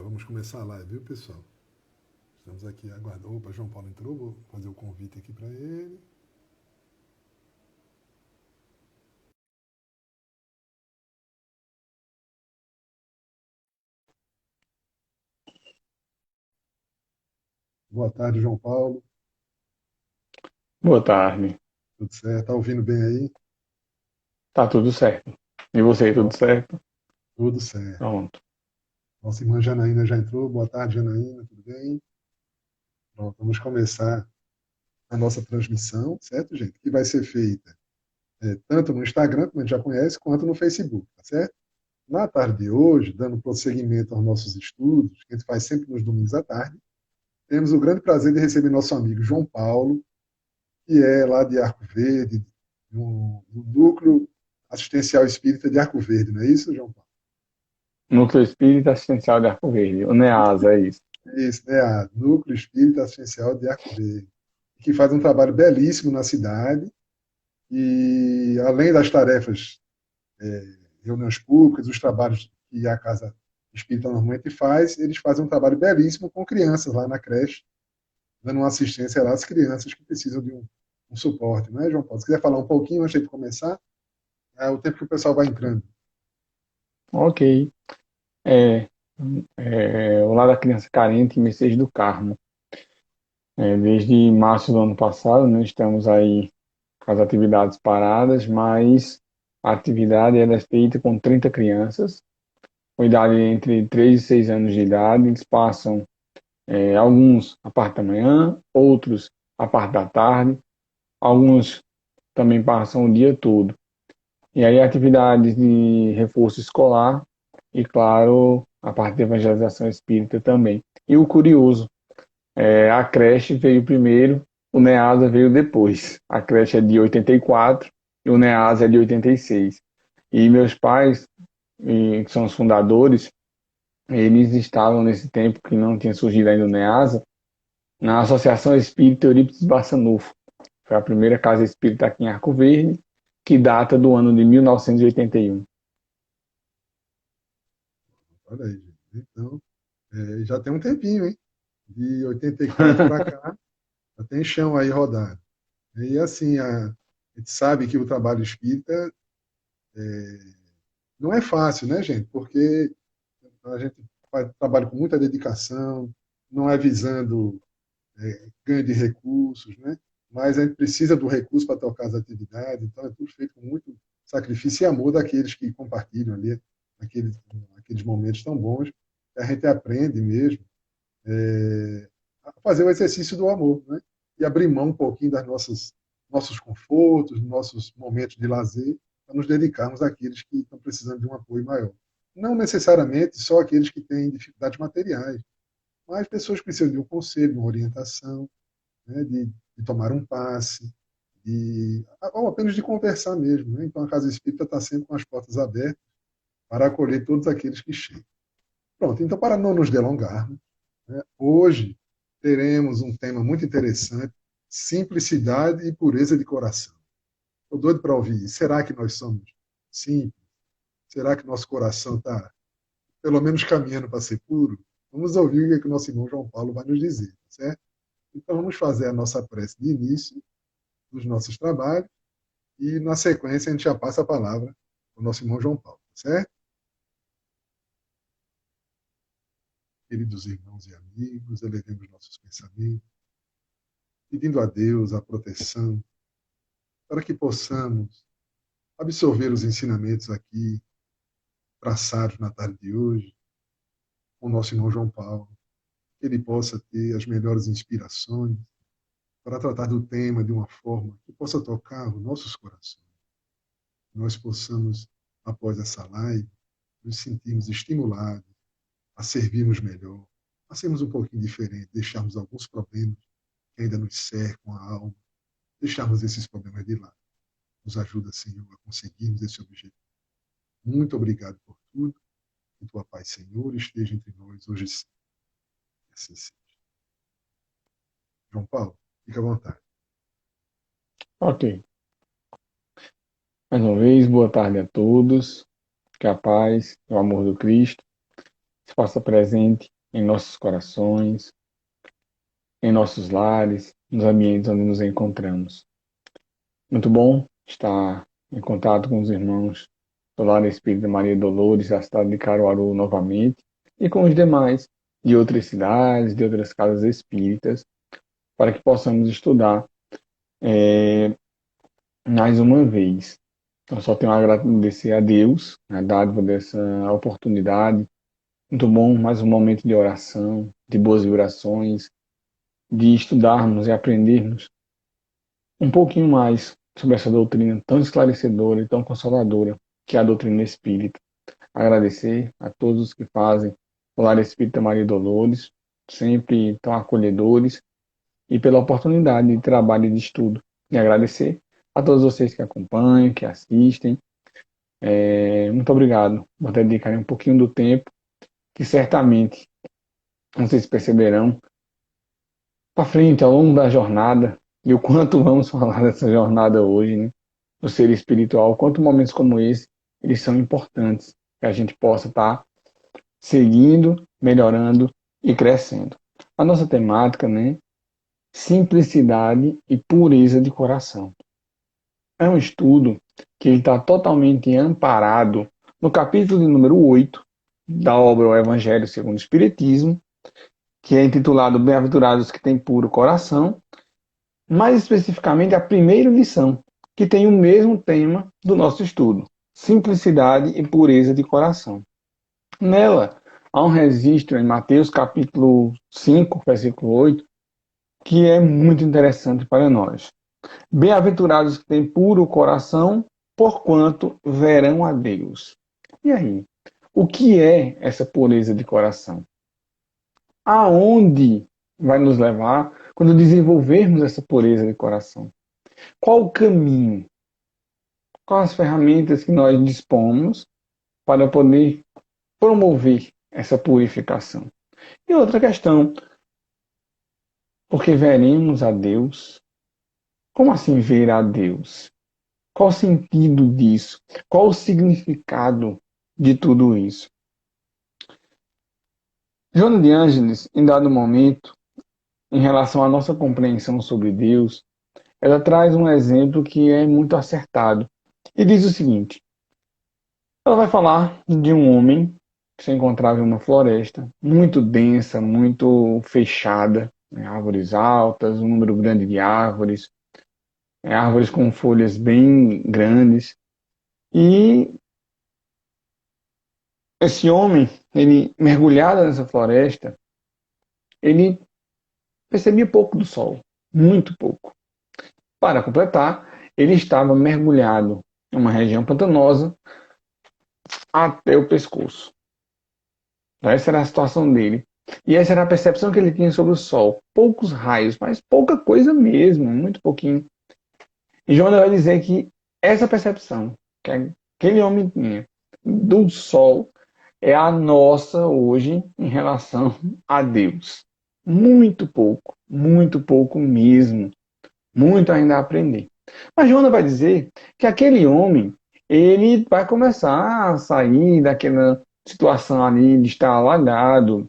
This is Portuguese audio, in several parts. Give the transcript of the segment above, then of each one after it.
Vamos começar a live, viu, pessoal? Estamos aqui aguardando. Opa, João Paulo entrou, vou fazer o convite aqui para ele. Boa tarde, João Paulo. Boa tarde. Tudo certo? Tá ouvindo bem aí? Tá tudo certo. E você, tudo Pronto, certo? tudo certo. Pronto. Nossa irmã Janaína já entrou. Boa tarde, Janaína, tudo bem? Pronto, vamos começar a nossa transmissão, certo, gente? Que vai ser feita tanto no Instagram, como a gente já conhece, quanto no Facebook, tá certo? Na tarde de hoje, dando prosseguimento aos nossos estudos, que a gente faz sempre nos domingos à tarde, temos o grande prazer de receber nosso amigo João Paulo, que é lá de Arco Verde, no Núcleo Assistencial Espírita de Arco Verde, não é isso, João Paulo? Núcleo Espírita Assistencial de Arco Verde. O NEASA, é isso. É isso, né? A Núcleo Espírita Assistencial de Arco Verde, que faz um trabalho belíssimo na cidade e, além das tarefas, reuniões públicas, os trabalhos que a Casa Espírita normalmente faz, eles fazem um trabalho belíssimo com crianças lá na creche, dando uma assistência lá às crianças que precisam de um suporte, não é, João Paulo? Se quiser falar um pouquinho antes de começar, é o tempo que o pessoal vai entrando. Ok. É, o Lar da Criança Carente em Messias do Carmo. Desde março do ano passado, né, estamos aí com as atividades paradas, mas a atividade ela é feita com 30 crianças, com idade entre 3 e 6 anos de idade. Eles passam, alguns a parte da manhã, outros a parte da tarde, alguns também passam o dia todo. E aí atividades de reforço escolar e, claro, a parte de evangelização espírita também. E o curioso, a creche veio primeiro, o NEASA veio depois. A creche é de 84 e o NEASA é de 86. E meus pais, que são os fundadores, eles estavam nesse tempo que não tinha surgido ainda o NEASA, na Associação Espírita Eurípides Barçanufo. Foi a primeira casa espírita aqui em Arco Verde, que data do ano de 1981. Olha aí, gente. Então, já tem um tempinho, hein? De 84 para cá, já tem chão aí rodado. E assim, a gente sabe que o trabalho espírita não é fácil, né, gente? Porque a gente faz trabalho com muita dedicação, não é visando ganho de recursos, né? Mas a gente precisa do recurso para tocar as atividades, então é tudo feito com muito sacrifício e amor daqueles que compartilham ali aqueles momentos tão bons, que a gente aprende mesmo a fazer o exercício do amor, né? E abrir mão um pouquinho das nossos confortos, nossos momentos de lazer, para nos dedicarmos àqueles que estão precisando de um apoio maior. Não necessariamente só aqueles que têm dificuldades materiais, mas pessoas que precisam de um conselho, de uma orientação, né? de tomar um passe, ou apenas de conversar mesmo. Né? Então a Casa Espírita está sempre com as portas abertas para acolher todos aqueles que chegam. Pronto, então para não nos delongarmos, né? Hoje teremos um tema muito interessante: simplicidade e pureza de coração. Estou doido para ouvir. Será que nós somos simples? Será que nosso coração está, pelo menos, caminhando para ser puro? Vamos ouvir o que, o nosso irmão João Paulo vai nos dizer, certo? Então, vamos fazer a nossa prece de início dos nossos trabalhos e, na sequência, a gente já passa a palavra para o nosso irmão João Paulo, certo? Queridos irmãos e amigos, elevemos nossos pensamentos, pedindo a Deus a proteção para que possamos absorver os ensinamentos aqui traçados na tarde de hoje com o nosso irmão João Paulo, que ele possa ter as melhores inspirações para tratar do tema de uma forma que possa tocar os nossos corações. Nós possamos, após essa live, nos sentirmos estimulados a servirmos melhor, a sermos um pouquinho diferentes, deixarmos alguns problemas que ainda nos cercam a alma, deixarmos esses problemas de lado. Nos ajuda, Senhor, a conseguirmos esse objetivo. Muito obrigado por tudo. Que tua paz, Senhor, esteja entre nós hoje e sempre. Assim seja. João Paulo, fica à vontade. Ok. Mais uma vez, boa tarde a todos. Que a paz, o amor do Cristo se faça presente em nossos corações, em nossos lares, nos ambientes onde nos encontramos. Muito bom estar em contato com os irmãos do Lar Espírita Maria Dolores, da cidade de Caruaru novamente, e com os demais de outras cidades, de outras casas espíritas, para que possamos estudar mais uma vez. Então, só tenho a agradecer a Deus, a dádiva dessa oportunidade. Muito bom, mais um momento de oração, de boas vibrações, de estudarmos e aprendermos um pouquinho mais sobre essa doutrina tão esclarecedora e tão consoladora que é a doutrina espírita. Agradecer a todos os que fazem o Lar Espírita Maria Dolores, sempre tão acolhedores, e pela oportunidade de trabalho e de estudo. E agradecer a todos vocês que acompanham, que assistem. Muito obrigado por dedicarem um pouquinho do tempo, que certamente vocês perceberão para frente, ao longo da jornada, e o quanto vamos falar dessa jornada hoje, né, do ser espiritual, quanto momentos como esse, eles são importantes, que a gente possa estar seguindo, melhorando e crescendo. A nossa temática, né, simplicidade e pureza de coração. É um estudo que está totalmente amparado no capítulo de número 8 da obra O Evangelho segundo o Espiritismo, que é intitulado Bem-aventurados que têm puro coração, mais especificamente a primeira lição, que tem o mesmo tema do nosso estudo, simplicidade e pureza de coração. Nela, há um registro em Mateus capítulo 5, versículo 8, que é muito interessante para nós. Bem-aventurados que têm puro coração, porquanto verão a Deus. E aí? O que é essa pureza de coração? Aonde vai nos levar quando desenvolvermos essa pureza de coração? Qual o caminho? Quais as ferramentas que nós dispomos para poder promover essa purificação? E outra questão, porque veremos a Deus? Como assim ver a Deus? Qual o sentido disso? Qual o significado de tudo isso? Joana de Ângeles, em dado momento, em relação à nossa compreensão sobre Deus, ela traz um exemplo que é muito acertado. E diz o seguinte: ela vai falar de um homem que se encontrava em uma floresta muito densa, muito fechada, né, árvores altas, um número grande de árvores, árvores com folhas bem grandes. E esse homem, ele mergulhado nessa floresta, ele percebia pouco do sol, muito pouco. Para completar, ele estava mergulhado em uma região pantanosa até o pescoço. Essa era a situação dele. E essa era a percepção que ele tinha sobre o sol. Poucos raios, mas pouca coisa mesmo, muito pouquinho. E Joana vai dizer que essa percepção que aquele homem tinha do sol é a nossa hoje em relação a Deus. Muito pouco mesmo. Muito ainda a aprender. Mas Joana vai dizer que aquele homem, ele vai começar a sair daquela situação ali de estar alagado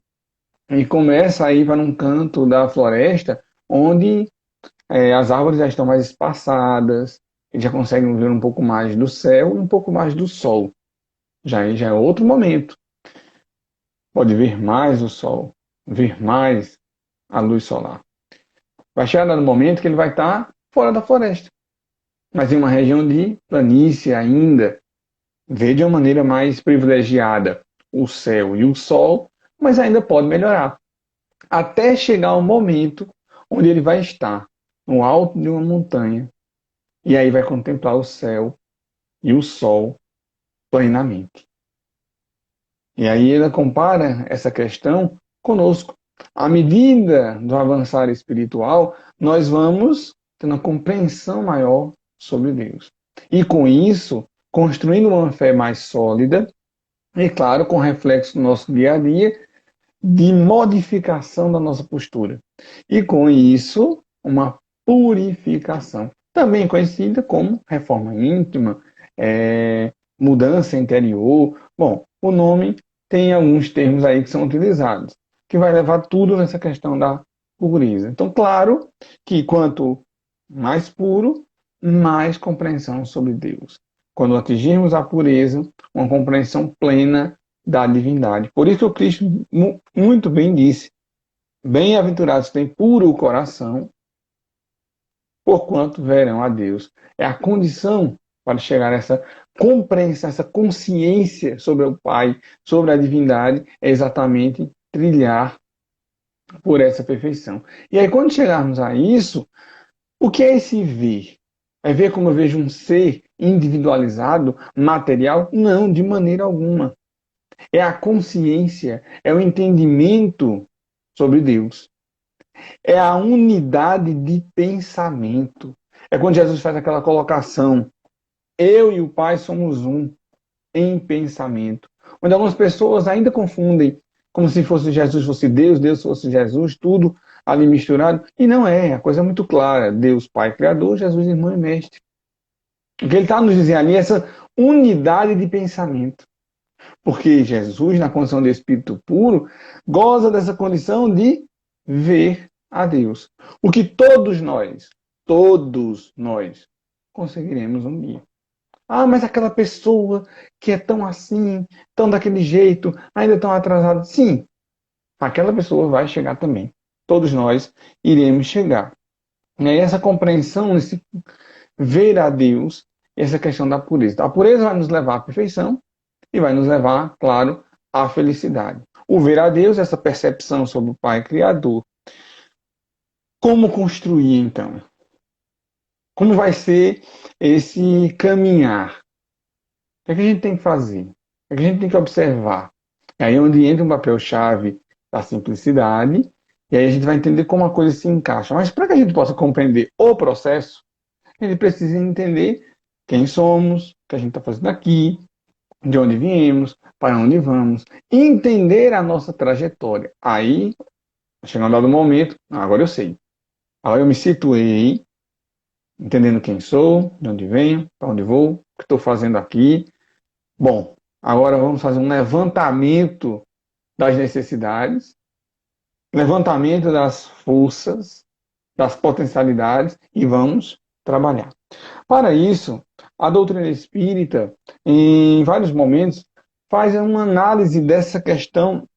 e começa a ir para um canto da floresta onde as árvores já estão mais espaçadas, ele já consegue ver um pouco mais do céu e um pouco mais do sol. Já é outro momento. Pode ver mais o sol, ver mais a luz solar. Vai chegar no momento que ele vai estar fora da floresta, mas em uma região de planície ainda, vê de uma maneira mais privilegiada o céu e o sol, mas ainda pode melhorar. Até chegar ao momento onde ele vai estar no alto de uma montanha e aí vai contemplar o céu e o sol plenamente. E aí ela compara essa questão conosco. À medida do avançar espiritual, nós vamos tendo uma compreensão maior sobre Deus. E com isso, construindo uma fé mais sólida, e claro, com reflexo no nosso dia a dia, de modificação da nossa postura. E com isso, uma purificação, também conhecida como reforma íntima, mudança interior. Bom, o nome tem alguns termos aí que são utilizados, que vai levar tudo nessa questão da pureza. Então, claro que quanto mais puro, mais compreensão sobre Deus. Quando atingirmos a pureza, uma compreensão plena da divindade. Por isso que o Cristo muito bem disse: bem-aventurados têm puro o coração, porquanto verão a Deus. É a condição para chegar a essa compreensão, essa consciência sobre o Pai, sobre a divindade, é exatamente trilhar por essa perfeição. E aí, quando chegarmos a isso, o que é esse ver? É ver como eu vejo um ser individualizado, material? Não, de maneira alguma. É a consciência, é o entendimento sobre Deus. É a unidade de pensamento. É quando Jesus faz aquela colocação: eu e o Pai somos um em pensamento. Onde algumas pessoas ainda confundem como se fosse Jesus fosse Deus, Deus fosse Jesus, tudo ali misturado. E não é, a coisa é muito clara. Deus Pai Criador, Jesus Irmão e Mestre. O que ele está nos dizendo ali é essa unidade de pensamento. Porque Jesus, na condição de Espírito puro, goza dessa condição de ver a Deus. O que todos nós, conseguiremos um dia. Ah, mas aquela pessoa que é tão assim, tão daquele jeito, ainda tão atrasada. Sim, aquela pessoa vai chegar também. Todos nós iremos chegar. E aí essa compreensão, esse ver a Deus, essa questão da pureza. A pureza vai nos levar à perfeição e vai nos levar, claro, à felicidade. O ver a Deus, essa percepção sobre o Pai Criador. Como construir, então? Como vai ser esse caminhar? O que é que a gente tem que fazer? O que é que a gente tem que observar? É aí onde entra um papel-chave da simplicidade, e aí a gente vai entender como a coisa se encaixa. Mas para que a gente possa compreender o processo, a gente precisa entender quem somos, o que a gente está fazendo aqui, de onde viemos, para onde vamos, entender a nossa trajetória. Aí, chegando ao momento, agora eu sei. Agora eu me situei, entendendo quem sou, de onde venho, para onde vou, o que estou fazendo aqui. Bom, agora vamos fazer um levantamento das necessidades, levantamento das forças, das potencialidades e vamos trabalhar. Para isso, a doutrina espírita, em vários momentos, faz uma análise dessa questão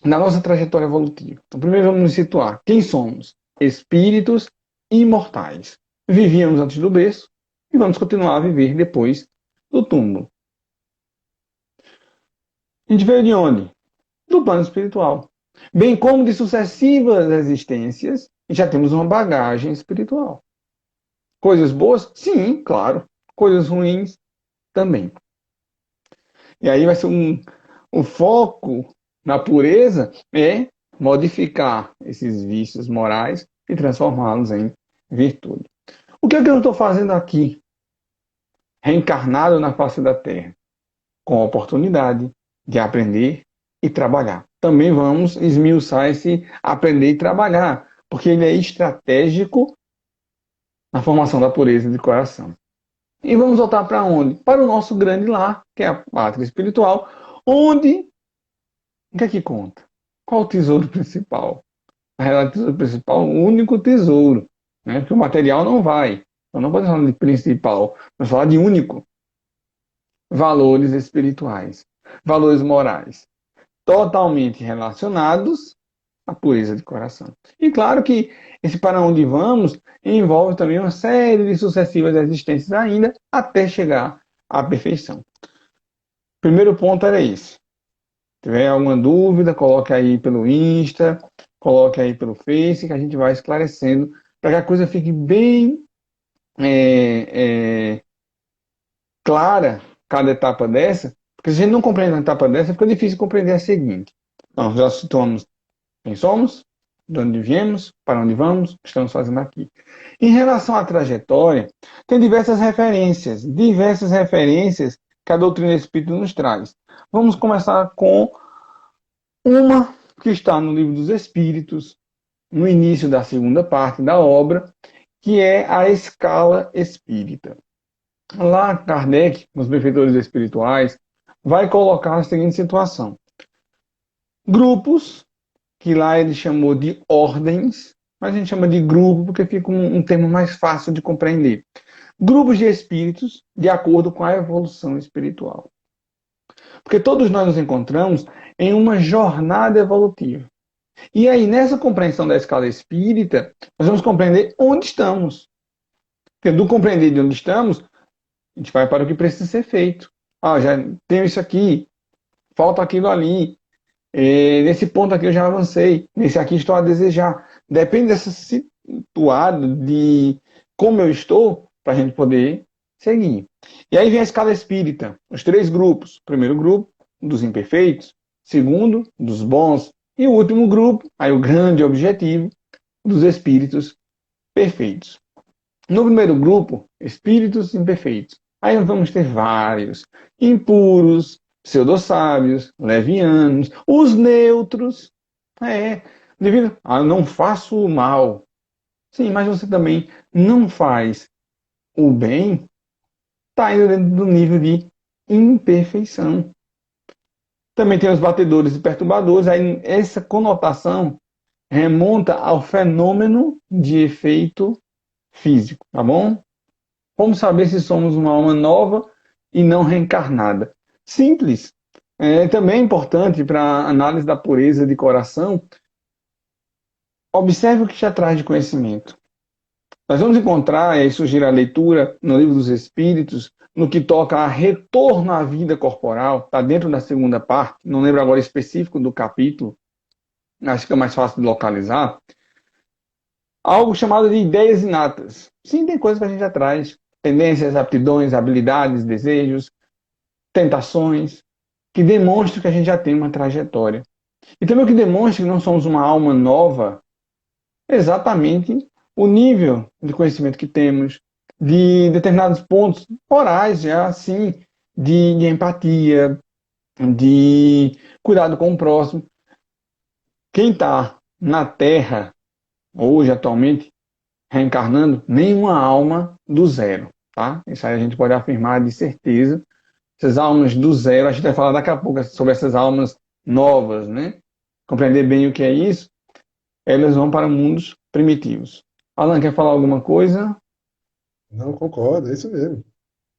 na nossa trajetória evolutiva. Então, primeiro vamos nos situar. Quem somos? Espíritos imortais. Vivíamos antes do berço e vamos continuar a viver depois do túmulo. A gente veio de onde? Do plano espiritual. Bem como de sucessivas existências, já temos uma bagagem espiritual. Coisas boas? Sim, claro. Coisas ruins? Também. E aí vai ser o foco na pureza é modificar esses vícios morais e transformá-los em virtude. O que é que eu estou fazendo aqui? Reencarnado na face da Terra, com a oportunidade de aprender e trabalhar. Também vamos esmiuçar esse aprender e trabalhar, porque ele é estratégico na formação da pureza de coração. E vamos voltar para onde? Para o nosso grande lar, que é a pátria espiritual, onde o que é que conta? Qual o tesouro principal? Na realidade, o tesouro principal, o único tesouro, né? Porque o material não vai. Então não podemos falar de principal, vamos falar de único. Valores espirituais, valores morais, totalmente relacionados à pureza de coração. E claro que esse para onde vamos envolve também uma série de sucessivas existências ainda até chegar à perfeição. O primeiro ponto era esse. Se tiver alguma dúvida, coloque aí pelo Insta, coloque aí pelo Face, que a gente vai esclarecendo para que a coisa fique bem clara, cada etapa dessa, porque se a gente não compreende uma etapa dessa, fica difícil compreender a seguinte. Então, já situamos quem somos, de onde viemos, para onde vamos, o que estamos fazendo aqui. Em relação à trajetória, tem diversas referências que a doutrina espírita nos traz. Vamos começar com uma que está no Livro dos Espíritos, no início da segunda parte da obra, que é a escala espírita. Lá, Kardec, nos benfeitores espirituais, vai colocar a seguinte situação. Grupos que lá ele chamou de ordens, mas a gente chama de grupo porque fica um termo mais fácil de compreender. Grupos de espíritos de acordo com a evolução espiritual. Porque todos nós nos encontramos em uma jornada evolutiva. E aí, nessa compreensão da escala espírita, nós vamos compreender onde estamos. Porque do compreender de onde estamos, a gente vai para o que precisa ser feito. Ah, já tenho isso aqui, falta aquilo ali. Nesse ponto aqui eu já avancei. Nesse aqui estou a desejar. Depende dessa situado de como eu estou, para a gente poder seguir. E aí vem a escala espírita. Os 3 grupos. Primeiro grupo, dos imperfeitos. Segundo, dos bons. E o último grupo, aí o grande objetivo, dos espíritos perfeitos. No primeiro grupo, espíritos imperfeitos. Aí vamos ter vários. Impuros, pseudo-sábios, levianos, os neutros. Devido eu não faço o mal. Sim, mas você também não faz o bem, está ainda dentro do nível de imperfeição. Também tem os batedores e perturbadores. Aí essa conotação remonta ao fenômeno de efeito físico, tá bom? Como saber se somos uma alma nova e não reencarnada? Simples. Também é importante para a análise da pureza de coração. Observe o que já traz de conhecimento. Nós vamos encontrar, e aí sugiro a leitura no Livro dos Espíritos, no que toca a retorno à vida corporal, está dentro da segunda parte, não lembro agora específico do capítulo, acho que é mais fácil de localizar, algo chamado de ideias inatas. Sim, tem coisas que a gente já traz, tendências, aptidões, habilidades, desejos, tentações, que demonstram que a gente já tem uma trajetória. E também o que demonstra que não somos uma alma nova, exatamente o nível de conhecimento que temos, de determinados pontos morais, já assim, de empatia, de cuidado com o próximo. Quem está na Terra, hoje, atualmente, reencarnando, nenhuma alma do zero, tá? Isso aí a gente pode afirmar de certeza. Essas almas do zero, a gente vai falar daqui a pouco sobre essas almas novas, né? Compreender bem o que é isso, elas vão para mundos primitivos. Alan, quer falar alguma coisa? Não concordo, é isso mesmo.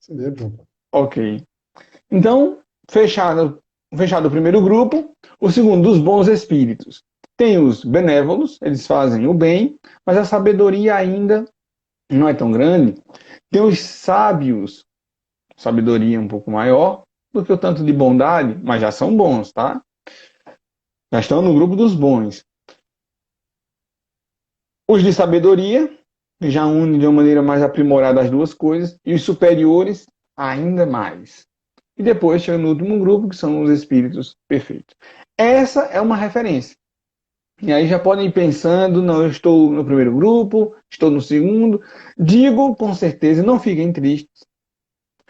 Isso mesmo, João Paulo. Ok. Então, fechado o primeiro grupo, o segundo, dos bons espíritos. Tem os benévolos, eles fazem o bem, mas a sabedoria ainda não é tão grande. Tem os sábios, sabedoria um pouco maior do que o tanto de bondade, mas já são bons, tá? Já estão no grupo dos bons. Os de sabedoria, que já unem de uma maneira mais aprimorada as duas coisas, e os superiores, ainda mais. E depois chega no último grupo, que são os espíritos perfeitos. Essa é uma referência. E aí já podem ir pensando, não, eu estou no primeiro grupo, estou no segundo. Digo com certeza, não fiquem tristes,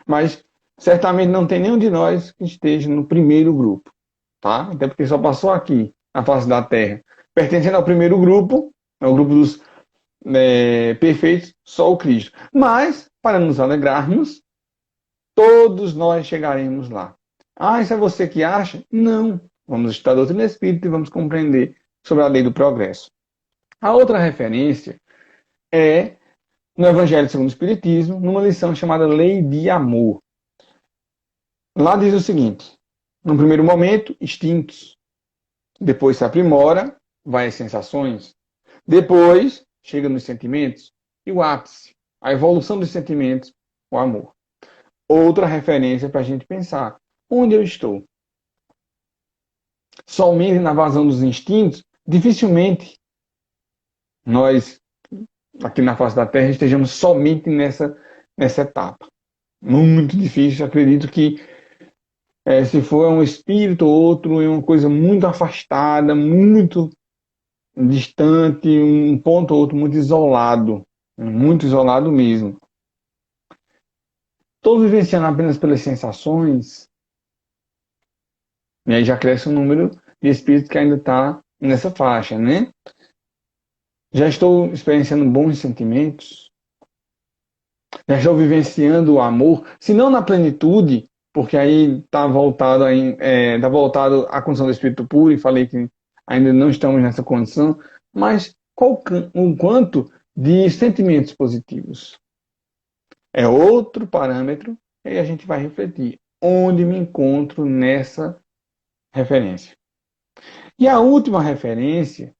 mas certamente não tem nenhum de nós que esteja no primeiro grupo, tá? Até porque só passou aqui, na face da Terra. Pertencendo ao primeiro grupo, ao grupo dos perfeitos, só o Cristo. Mas, para nos alegrarmos, todos nós chegaremos lá. Ah, isso é você que acha? Não. Vamos estudar a doutrina espírita e vamos compreender sobre a lei do progresso. A outra referência é no Evangelho segundo o Espiritismo, numa lição chamada Lei de Amor. Lá diz o seguinte: no primeiro momento, instintos. Depois se aprimora, vai às sensações. Depois, chega nos sentimentos. E o ápice, a evolução dos sentimentos, o amor. Outra referência para a gente pensar. Onde eu estou? Somente na vazão dos instintos, dificilmente nós, aqui na face da Terra, estejamos somente nessa etapa. Muito difícil, acredito que se for um espírito ou outro, é uma coisa muito afastada, muito distante, um ponto ou outro muito isolado mesmo. Estou vivenciando apenas pelas sensações, e aí já cresce o número de espíritos que ainda está nessa faixa, né? Já estou experienciando bons sentimentos, já estou vivenciando o amor, se não na plenitude, porque aí está voltado à condição do espírito puro, e falei que ainda não estamos nessa condição, mas o quanto de sentimentos positivos. É outro parâmetro e a gente vai refletir onde me encontro nessa referência. E a última referência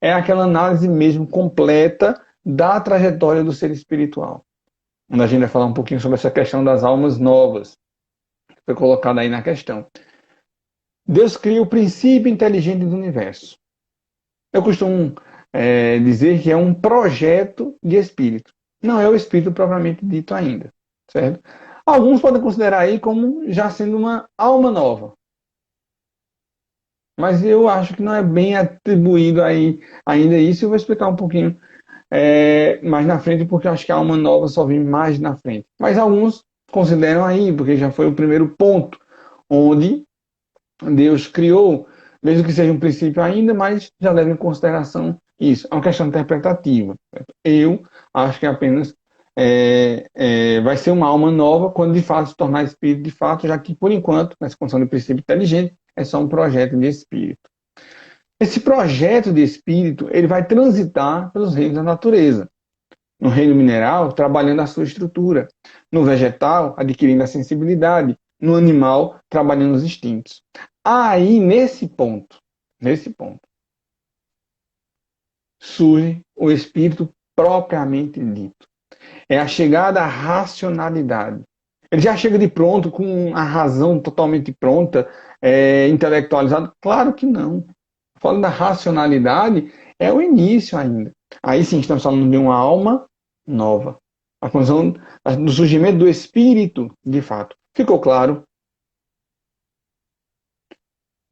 é aquela análise mesmo completa da trajetória do ser espiritual, onde a gente vai falar um pouquinho sobre essa questão das almas novas, que foi colocada aí na questão. Deus cria o princípio inteligente do universo. Eu costumo dizer que é um projeto de espírito. Não é o espírito propriamente dito ainda, certo? Alguns podem considerar aí como já sendo uma alma nova. Mas eu acho que não é bem atribuído aí ainda isso. Eu vou explicar um pouquinho mais na frente, porque eu acho que a alma nova só vem mais na frente. Mas alguns consideram aí, porque já foi o primeiro ponto onde Deus criou, mesmo que seja um princípio ainda, mas já leva em consideração isso. É uma questão interpretativa. Eu acho que apenas vai ser uma alma nova quando de fato se tornar espírito de fato, já que por enquanto, nessa condição de princípio inteligente, é só um projeto de espírito. Esse projeto de espírito, ele vai transitar pelos reinos da natureza. No reino mineral, trabalhando a sua estrutura. No vegetal, adquirindo a sensibilidade. No animal, trabalhando os instintos. Aí, nesse ponto, surge o espírito propriamente dito. É a chegada à racionalidade. Ele já chega de pronto, com a razão totalmente pronta, intelectualizado? Claro que não. Falando da racionalidade, é o início ainda. Aí sim, estamos falando de uma alma nova. A condição do surgimento do espírito, de fato. Ficou claro?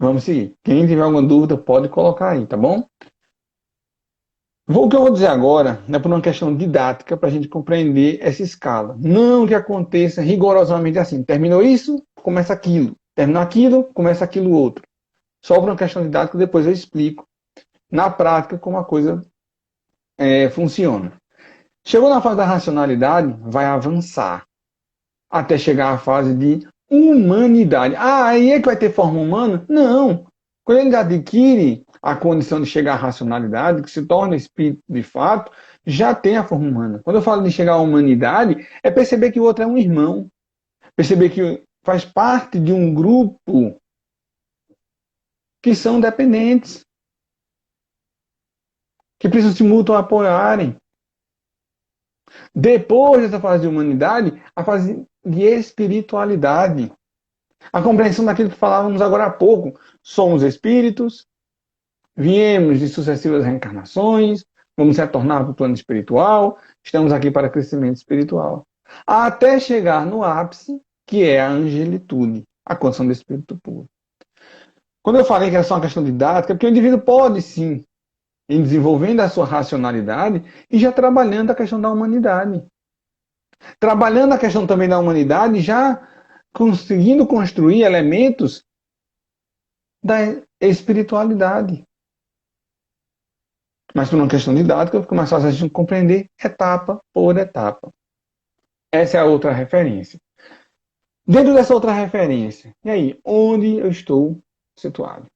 Vamos seguir. Quem tiver alguma dúvida, pode colocar aí, tá bom? O que eu vou dizer agora é por uma questão didática para a gente compreender essa escala. Não que aconteça rigorosamente assim. Terminou isso, começa aquilo. Terminou aquilo, começa aquilo outro. Só por uma questão didática, depois eu explico na prática como a coisa funciona. Chegou na fase da racionalidade, vai avançar até chegar à fase de humanidade. Aí é que vai ter forma humana? Não. Quando ele adquire a condição de chegar à racionalidade, que se torna espírito de fato, já tem a forma humana. Quando eu falo de chegar à humanidade, é perceber que o outro é um irmão. Perceber que faz parte de um grupo que são dependentes, que precisam se mutuo apoiarem. Depois dessa fase de humanidade, a fase de espiritualidade. A compreensão daquilo que falávamos agora há pouco. Somos espíritos, viemos de sucessivas reencarnações, vamos retornar para o plano espiritual, estamos aqui para crescimento espiritual. Até chegar no ápice, que é a angelitude, a condição do espírito puro. Quando eu falei que é só uma questão didática, é porque o indivíduo pode sim, em desenvolvendo a sua racionalidade e já trabalhando a questão da humanidade. Trabalhando a questão também da humanidade, já conseguindo construir elementos da espiritualidade. Mas por uma questão didática, fica mais fácil a gente compreender etapa por etapa. Essa é a outra referência. Dentro dessa outra referência, e aí, onde eu estou situado?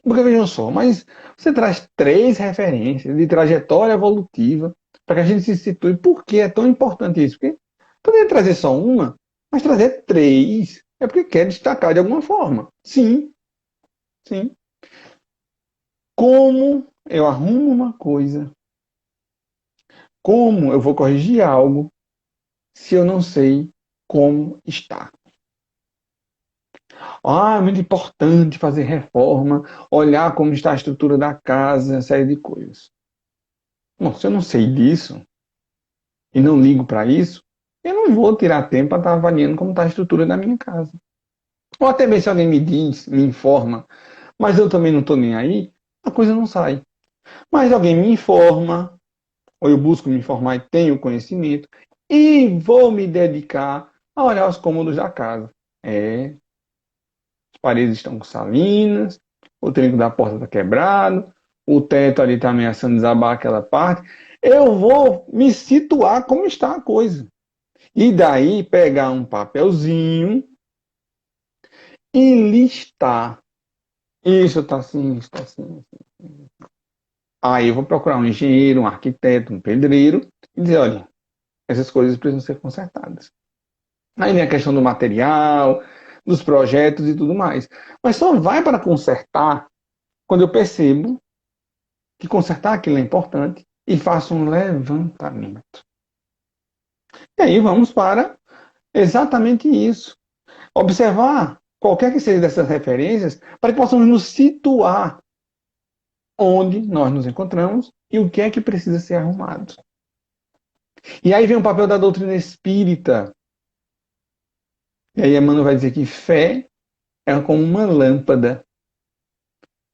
Porque vejam só, mas você traz 3 referências de trajetória evolutiva para que a gente se situe. Por que é tão importante isso? Porque poderia trazer só uma, mas trazer 3 é porque quer destacar de alguma forma. Sim, sim. Como eu arrumo uma coisa? Como eu vou corrigir algo se eu não sei como está? É muito importante fazer reforma, olhar como está a estrutura da casa, uma série de coisas. Bom, se eu não sei disso e não ligo para isso, eu não vou tirar tempo para estar avaliando como está a estrutura da minha casa. Ou até mesmo se alguém me diz, me informa, mas eu também não estou nem aí, a coisa não sai. Mas alguém me informa, ou eu busco me informar e tenho conhecimento, e vou me dedicar a olhar os cômodos da casa. As paredes estão com salinas, o trinco da porta está quebrado, o teto ali está ameaçando desabar aquela parte. Eu vou me situar como está a coisa. E daí pegar um papelzinho e listar Isso está assim, isso está assim. Aí eu vou procurar um engenheiro, um arquiteto, um pedreiro e dizer, olha, essas coisas precisam ser consertadas. Aí vem a questão do material, dos projetos e tudo mais. Mas só vai para consertar quando eu percebo que consertar aquilo é importante e faço um levantamento. E aí vamos para exatamente isso. Observar qualquer que seja dessas referências para que possamos nos situar onde nós nos encontramos e o que é que precisa ser arrumado. E aí vem o papel da doutrina espírita. E aí Emmanuel vai dizer que fé é como uma lâmpada.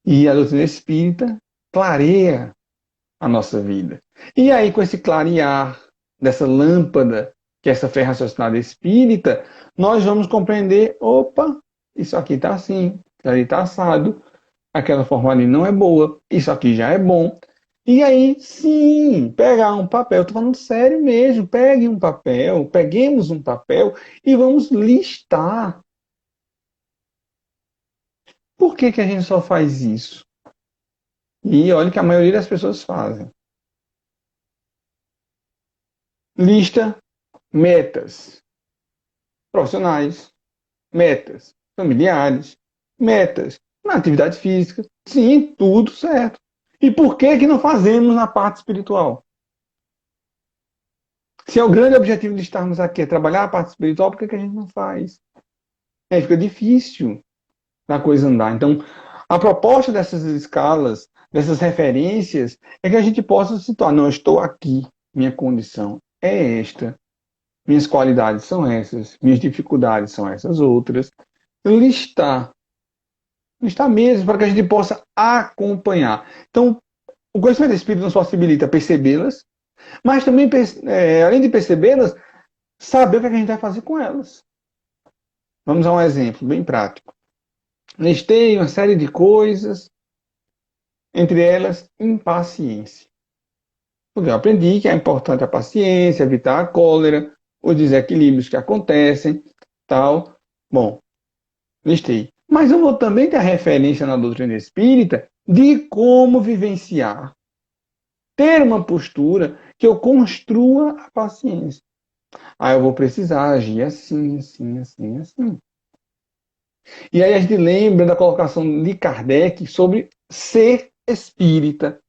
E a doutrina espírita clareia a nossa vida. E aí, com esse clarear dessa lâmpada, que é essa fé raciocinada espírita, nós vamos compreender, opa, isso aqui está assim, isso ali está assado, aquela forma ali não é boa, isso aqui já é bom. E aí, sim, pegar um papel, estou falando sério mesmo, pegue um papel, peguemos um papel e vamos listar. Por que que a gente só faz isso? E olha que a maioria das pessoas fazem. Lista metas profissionais, metas familiares, metas na atividade física. Sim, tudo certo. E por que que não fazemos na parte espiritual? Se é o grande objetivo de estarmos aqui é trabalhar a parte espiritual, por que que a gente não faz? Aí fica difícil da coisa andar. Então, a proposta dessas escalas, dessas referências, é que a gente possa se situar. Não, eu estou aqui, minha condição é esta, minhas qualidades são essas, minhas dificuldades são essas outras. Listar. Listar mesmo, para que a gente possa acompanhar. Então, o conhecimento do Espírito nos possibilita percebê-las, mas também, além de percebê-las, saber o que a gente vai fazer com elas. Vamos a um exemplo bem prático. Listei uma série de coisas, entre elas, impaciência. Porque eu aprendi que é importante a paciência, evitar a cólera, os desequilíbrios que acontecem, tal. Bom, listei. Mas eu vou também ter a referência na doutrina espírita de como vivenciar. Ter uma postura que eu construa a paciência. Aí eu vou precisar agir assim, assim, assim, assim. E aí a gente lembra da colocação de Kardec sobre ser espírita.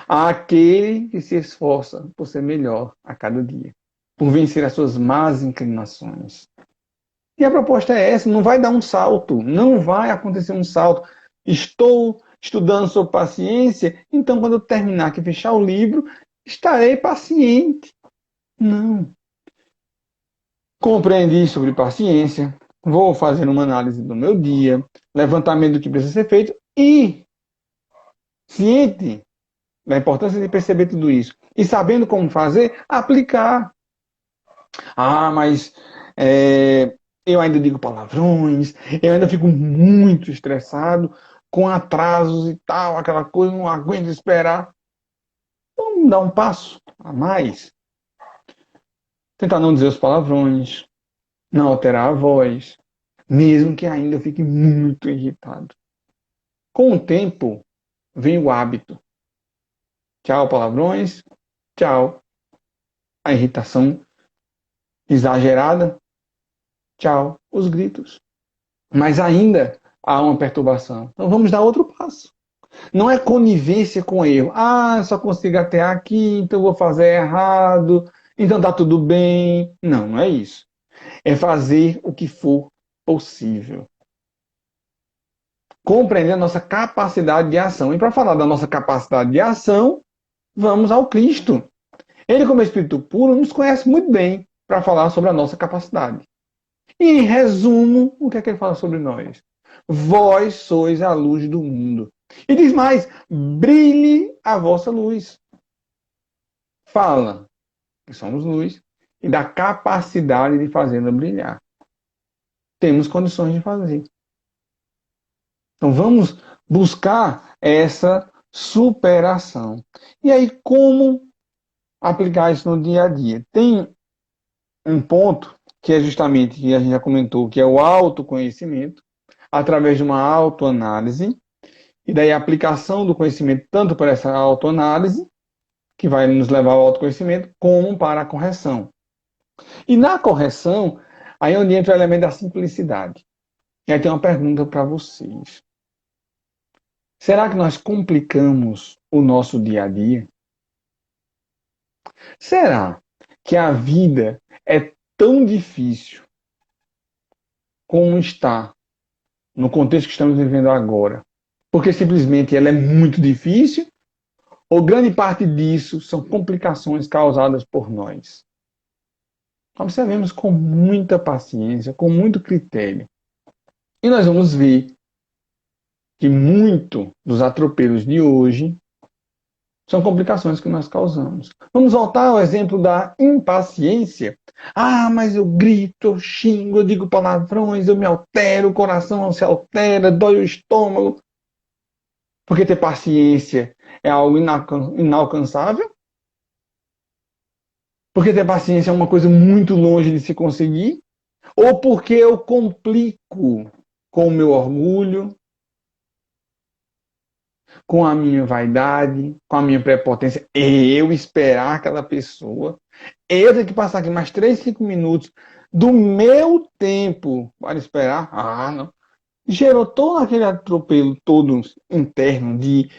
Aquele que se esforça por ser melhor a cada dia, por vencer as suas más inclinações. E a proposta é essa, não vai dar um salto, não vai acontecer um salto. Estou estudando sobre paciência, então quando eu terminar aqui, fechar o livro, estarei paciente. Não. Compreendi sobre paciência, vou fazer uma análise do meu dia, levantamento do que precisa ser feito e, ciente da importância de perceber tudo isso e sabendo como fazer, aplicar. Ah, mas eu ainda digo palavrões, eu ainda fico muito estressado com atrasos e tal, aquela coisa, não aguento esperar. Vamos dar um passo a mais. Tentar não dizer os palavrões, não alterar a voz, mesmo que ainda eu fique muito irritado. Com o tempo, vem o hábito. Tchau, palavrões. Tchau. A irritação exagerada. Tchau, os gritos. Mas ainda há uma perturbação. Então vamos dar outro passo. Não é conivência com erro. Ah, só consigo até aqui, então vou fazer errado, então tá tudo bem. Não, não é isso. É fazer o que for possível. Compreender a nossa capacidade de ação. E para falar da nossa capacidade de ação, vamos ao Cristo. Ele, como Espírito puro, nos conhece muito bem para falar sobre a nossa capacidade. E, em resumo, o que é que ele fala sobre nós? Vós sois a luz do mundo. E diz mais, brilhe a vossa luz. Fala que somos luz e da capacidade de fazê-la brilhar. Temos condições de fazer. Então vamos buscar essa superação. E aí, como aplicar isso no dia a dia? Tem um ponto que é justamente, que a gente já comentou, que é o autoconhecimento. através de uma autoanálise, e daí a aplicação do conhecimento tanto para essa autoanálise, que vai nos levar ao autoconhecimento, como para a correção. E na correção, aí é onde entra o elemento da simplicidade. E aí tem uma pergunta para vocês. Será que nós complicamos o nosso dia a dia? Será que a vida é tão difícil como está no contexto que estamos vivendo agora? Porque simplesmente ela é muito difícil, ou grande parte disso são complicações causadas por nós? Observemos com muita paciência, com muito critério. E nós vamos ver que muito dos atropelos de hoje são complicações que nós causamos. Vamos voltar ao exemplo da impaciência. Ah, mas eu grito, eu xingo, eu digo palavrões, eu me altero, o coração não se altera, dói o estômago. Porque ter paciência é algo inalcançável? Porque ter paciência é uma coisa muito longe de se conseguir? Ou porque eu complico com o meu orgulho, com a minha vaidade, com a minha prepotência, eu esperar aquela pessoa, eu ter que passar aqui mais 3, 5 minutos do meu tempo para esperar? Ah, não. Gerou todo aquele atropelo todo interno de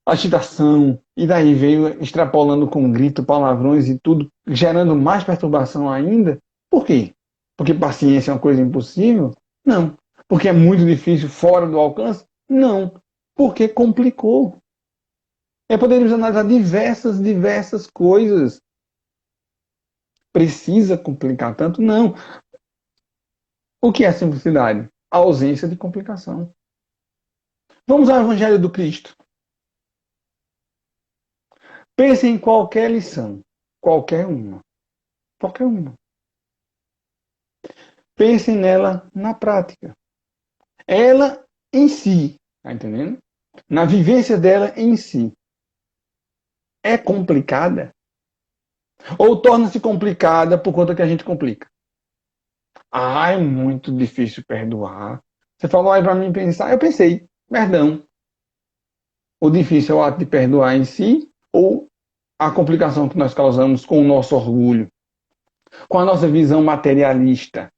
agitação, e daí veio extrapolando com grito, palavrões e tudo, gerando mais perturbação ainda. Por quê? Porque paciência é uma coisa impossível? Não. Porque é muito difícil, fora do alcance? Não. Porque complicou. Poderíamos analisar diversas coisas. Precisa complicar tanto? Não. O que é simplicidade? A ausência de complicação. Vamos ao Evangelho do Cristo. Pense em qualquer lição. Qualquer uma. Qualquer uma. Pense nela na prática. Ela em si. Está entendendo? Na vivência dela em si. É complicada? Ou torna-se complicada por conta que a gente complica? Ah, é muito difícil perdoar. Você falou aí para mim pensar. Eu pensei, perdão. O difícil é o ato de perdoar em si ou a complicação que nós causamos com o nosso orgulho, com a nossa visão materialista.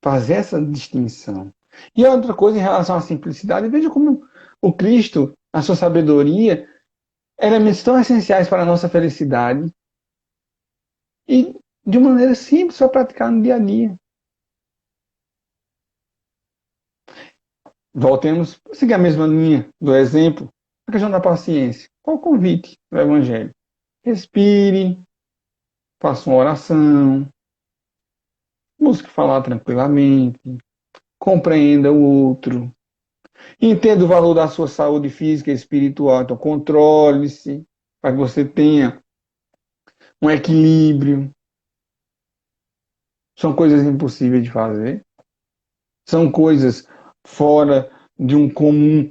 Fazer essa distinção. E outra coisa em relação à simplicidade, veja como o Cristo, a sua sabedoria, elementos tão essenciais para a nossa felicidade e de uma maneira simples para praticar no dia a dia. Voltemos, seguir a mesma linha do exemplo, a questão da paciência. Qual o convite do Evangelho? Respire, faça uma oração, busque falar tranquilamente, compreenda o outro, entenda o valor da sua saúde física e espiritual, então controle-se, para que você tenha um equilíbrio. São coisas impossíveis de fazer, são coisas fora de um comum,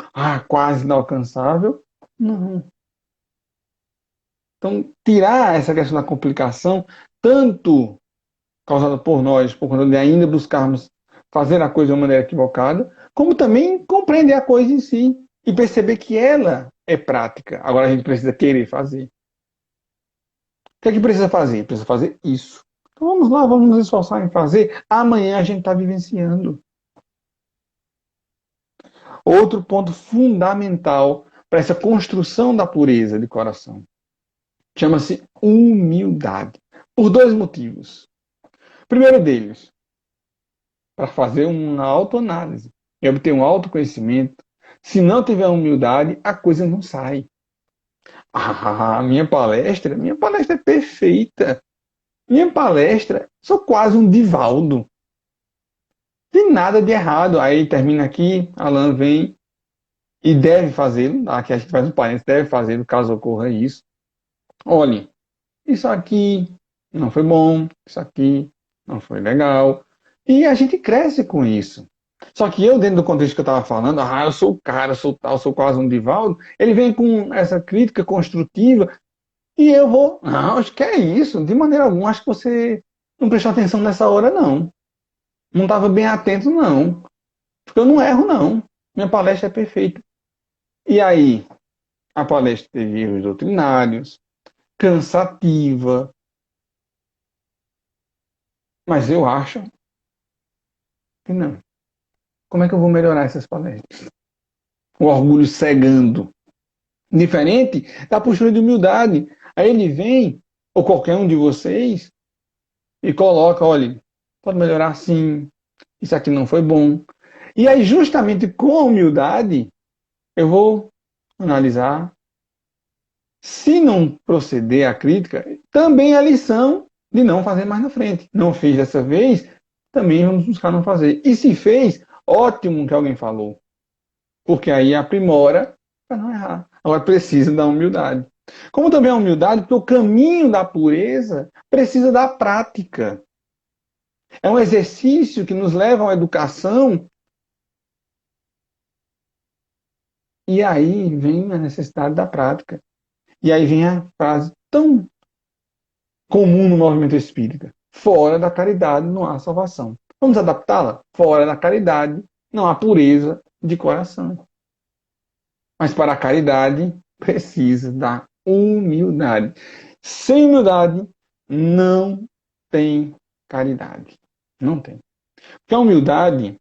quase inalcançável. Não. Então, tirar essa questão da complicação, tanto causada por nós, por conta de ainda buscarmos fazer a coisa de uma maneira equivocada, como também compreender a coisa em si e perceber que ela é prática. Agora a gente precisa querer fazer. O que é que precisa fazer? Precisa fazer isso. Então vamos lá, vamos nos esforçar em fazer. Amanhã a gente está vivenciando. Outro ponto fundamental para essa construção da pureza de coração chama-se humildade. Por 2 motivos. O primeiro deles, para fazer uma autoanálise e obter um autoconhecimento. Se não tiver humildade, a coisa não sai. Minha palestra é perfeita. Minha palestra, sou quase um Divaldo. Tem nada de errado. Aí termina aqui, Alan vem e deve fazê-lo. Aqui a gente faz um parênteses, deve fazê-lo caso ocorra isso. Olhe, isso aqui não foi bom, isso aqui não foi legal. E a gente cresce com isso. Só que eu, dentro do contexto que eu estava falando, eu sou o cara, sou tal, sou quase um Divaldo, ele vem com essa crítica construtiva e eu vou, não, acho que é isso, de maneira alguma, acho que você não prestou atenção nessa hora, não. Não estava bem atento, não. Porque eu não erro, não. Minha palestra é perfeita. E aí, a palestra teve erros doutrinários, cansativa, mas eu acho que não. Como é que eu vou melhorar essas palestras? O orgulho cegando. Diferente da postura de humildade. Aí ele vem, ou qualquer um de vocês, e coloca, olha, pode melhorar assim, isso aqui não foi bom. E aí, justamente com a humildade, eu vou analisar. Se não proceder à crítica, também é a lição de não fazer mais na frente. Não fez dessa vez, também vamos buscar não fazer. E se fez, ótimo que alguém falou. Porque aí aprimora para não errar. Agora precisa da humildade. Como também a humildade, porque o caminho da pureza precisa da prática. É um exercício que nos leva a uma educação. E aí vem a necessidade da prática. E aí vem a frase tão comum no movimento espírita. Fora da caridade não há salvação. Vamos adaptá-la? Fora da caridade não há pureza de coração. Mas para a caridade precisa da humildade. Sem humildade não tem caridade. Não tem. Porque a humildade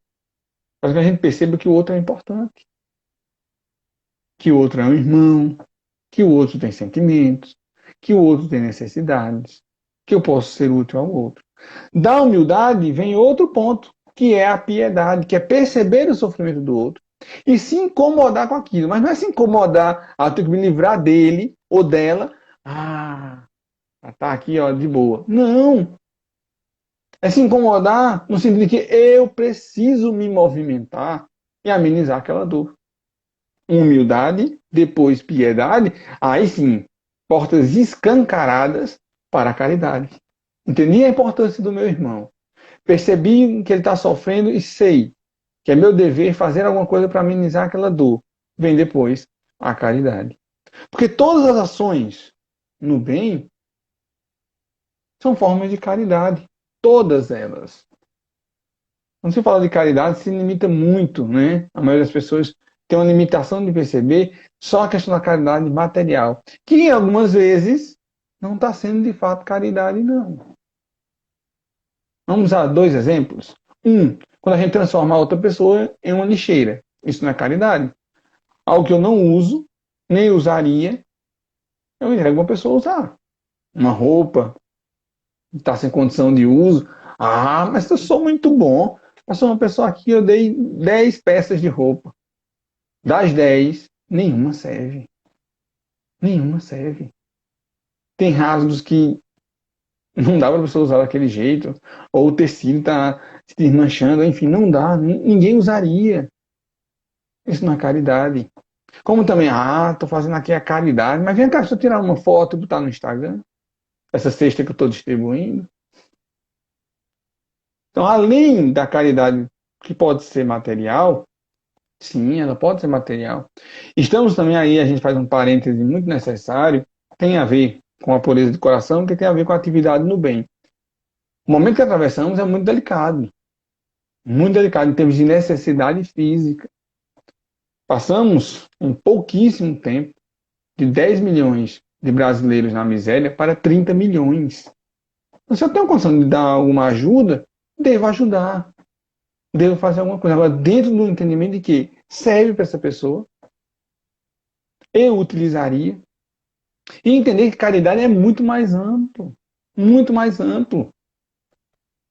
faz que a gente perceba que o outro é importante. Que o outro é um irmão. Que o outro tem sentimentos. Que o outro tem necessidades. Que eu posso ser útil ao outro. Da humildade vem outro ponto, que é a piedade, que é perceber o sofrimento do outro e se incomodar com aquilo. Mas não é se incomodar, eu tenho que me livrar dele ou dela. Tá aqui, ó, de boa. Não. É se incomodar no sentido de que eu preciso me movimentar e amenizar aquela dor. Humildade, depois piedade, aí sim, portas escancaradas para a caridade. Entendi a importância do meu irmão. Percebi que ele está sofrendo e sei que é meu dever fazer alguma coisa para amenizar aquela dor. Vem depois a caridade. Porque todas as ações no bem são formas de caridade. Todas elas. Quando se fala de caridade, se limita muito, né? A maioria das pessoas tem uma limitação de perceber só a questão da caridade material, que algumas vezes não está sendo de fato caridade, não. Vamos usar dois exemplos. Quando a gente transforma a outra pessoa em uma lixeira. Isso não é caridade. Algo que eu não uso, nem usaria, eu entrego uma pessoa a usar. Uma roupa, está sem condição de uso. Mas eu sou muito bom. Eu sou uma pessoa aqui, eu dei 10 peças de roupa. Das 10, nenhuma serve. Nenhuma serve. Tem rasgos que não dá para a pessoa usar daquele jeito. Ou o tecido está se desmanchando. Enfim, não dá. Ninguém usaria. Isso não é caridade. Como também, tô fazendo aqui a caridade, mas vem cá, deixa eu tirar uma foto e botar no Instagram. Essa cesta que eu estou distribuindo. Então, além da caridade que pode ser material, sim, ela pode ser material. Estamos também aí, a gente faz um parêntese muito necessário, tem a ver com a pureza de coração, que tem a ver com a atividade no bem. O momento que atravessamos é muito delicado em termos de necessidade física. Passamos em pouquíssimo tempo de 10 milhões de brasileiros na miséria para 30 milhões. Então, se eu tenho condição de dar alguma ajuda, devo ajudar. Devo fazer alguma coisa. Agora, dentro do entendimento de que serve para essa pessoa, eu utilizaria. E entender que caridade é muito mais amplo. Muito mais amplo.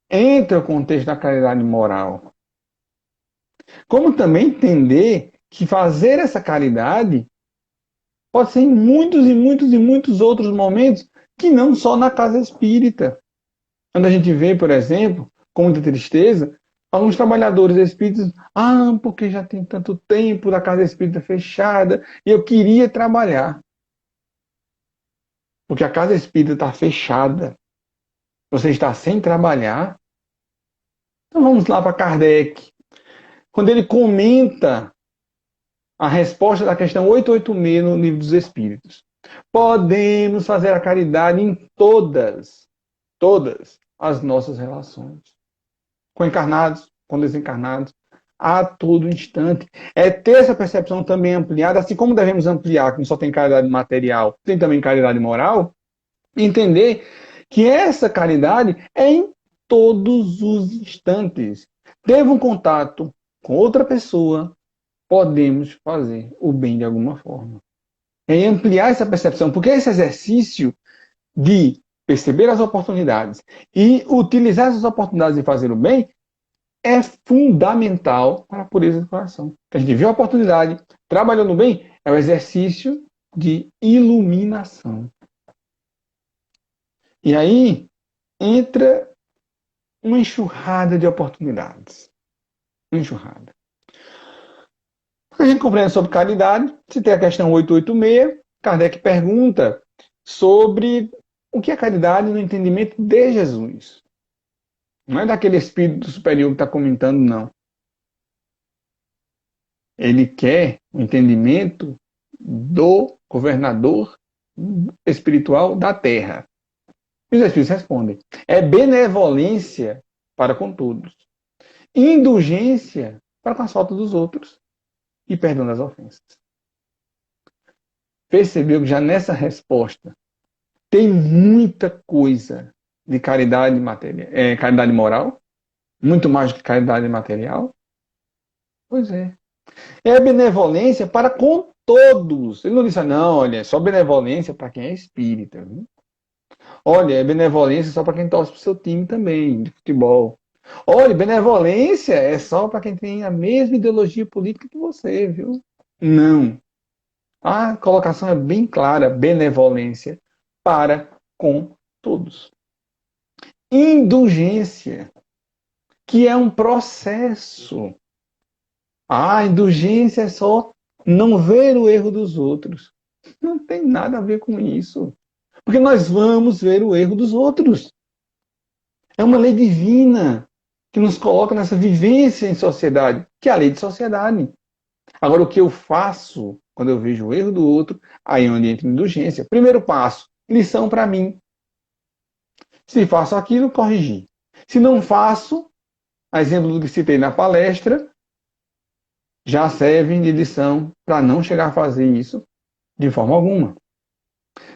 Entra o contexto da caridade moral. Como também entender que fazer essa caridade pode ser em muitos e muitos e muitos outros momentos que não só na casa espírita. Quando a gente vê, por exemplo, com muita tristeza, alguns trabalhadores espíritas, porque já tem tanto tempo da casa espírita fechada e eu queria trabalhar. Porque a casa espírita está fechada. Você está sem trabalhar. Então vamos lá para Kardec. Quando ele comenta a resposta da questão 886 no Livro dos Espíritos. Podemos fazer a caridade em todas as nossas relações. com encarnados, com desencarnados, a todo instante. É ter essa percepção também ampliada, assim como devemos ampliar, que não só tem caridade material, tem também caridade moral, entender que essa caridade é em todos os instantes. Teve um contato com outra pessoa, podemos fazer o bem de alguma forma. É ampliar essa percepção, porque esse exercício de perceber as oportunidades e utilizar essas oportunidades de fazer o bem é fundamental para a pureza do coração. A gente viu a oportunidade, trabalhou no bem, é o exercício de iluminação. E aí entra uma enxurrada de oportunidades. Uma enxurrada. A gente compreende sobre caridade, se tem a questão 886, Kardec pergunta sobre o que é caridade no entendimento de Jesus. Não é daquele espírito superior que está comentando, não. Ele quer o entendimento do governador espiritual da Terra. E os espíritos respondem: é benevolência para com todos, indulgência para com as faltas dos outros e perdão das ofensas. Percebeu que já nessa resposta tem muita coisa de caridade material, caridade moral, muito mais do que caridade material? Pois é. É benevolência para com todos. Ele não disse, não, olha, é só benevolência para quem é espírita. Viu? Olha, é benevolência só para quem torce para o seu time também, de futebol. Olha, benevolência é só para quem tem a mesma ideologia política que você, viu? Não. A colocação é bem clara, benevolência para com todos. Indulgência, que é um processo. A indulgência é só não ver o erro dos outros. Não tem nada a ver com isso. Porque nós vamos ver o erro dos outros. É uma lei divina que nos coloca nessa vivência em sociedade, que é a lei de sociedade. Agora, o que eu faço quando eu vejo o erro do outro, aí é onde entra indulgência. Primeiro passo, lição para mim. Se faço aquilo, corrigir. Se não faço, a exemplo do que citei na palestra, já servem de lição para não chegar a fazer isso de forma alguma.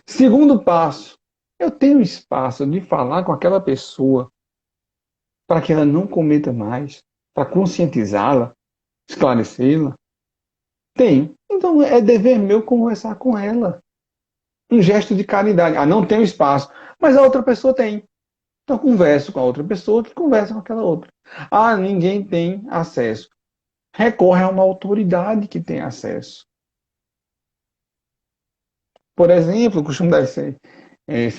Segundo passo, eu tenho espaço de falar com aquela pessoa para que ela não cometa mais, para conscientizá-la, esclarecê-la. Tenho. Então é dever meu conversar com ela. Um gesto de caridade. Ah, não tenho espaço, mas a outra pessoa tem. Então converso com a outra pessoa que conversa com aquela outra. Ah, ninguém tem acesso. Recorre a uma autoridade que tem acesso. Por exemplo, eu costumo dar esse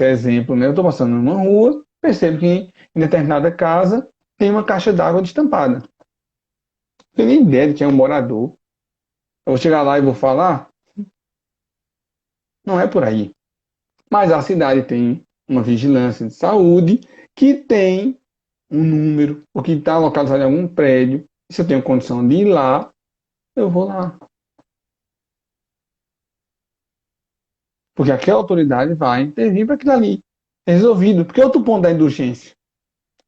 exemplo, né? Eu estou passando numa rua, percebo que em determinada casa tem uma caixa d'água destampada. Não tenho nem ideia de quem é um morador. Eu vou chegar lá e vou falar? Não é por aí. Mas a cidade tem uma vigilância de saúde que tem um número, ou que está localizado em algum prédio. Se eu tenho condição de ir lá, eu vou lá. Porque aquela autoridade vai intervir para aquilo ali resolvido. Porque outro ponto da indulgência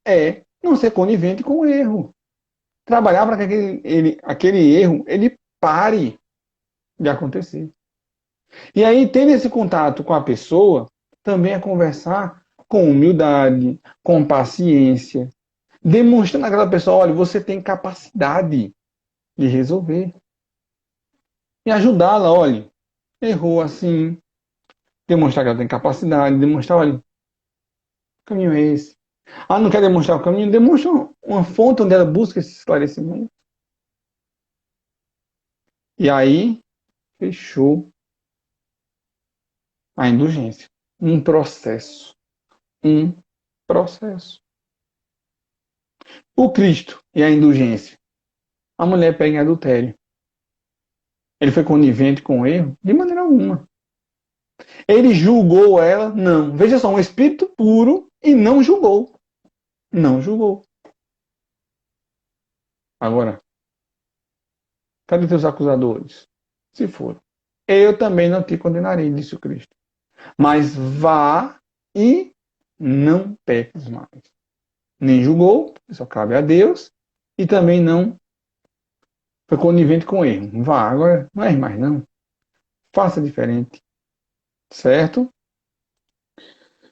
é não ser conivente com o erro. Trabalhar para que aquele erro ele pare de acontecer. E aí, tendo esse contato com a pessoa, também é conversar com humildade, com paciência, demonstrando àquela pessoa, olha, você tem capacidade de resolver. E ajudá-la, olha, errou assim, demonstrar que ela tem capacidade, demonstrar, olha, o caminho é esse. Ah, não quer demonstrar o caminho? Demonstra uma fonte onde ela busca esse esclarecimento. E aí, fechou a indulgência. Um processo. Um processo. O Cristo e a indulgência. A mulher pega em adultério. Ele foi conivente com o erro? De maneira alguma. Ele julgou ela? Não. Veja só, um espírito puro e não julgou. Não julgou. Agora, cadê teus acusadores? Se for. Eu também não te condenarei, disse o Cristo. Mas vá e não peques mais. nem julgou, só cabe a Deus, e também não foi conivente com o erro. Vá, agora não é mais não. Faça diferente, certo?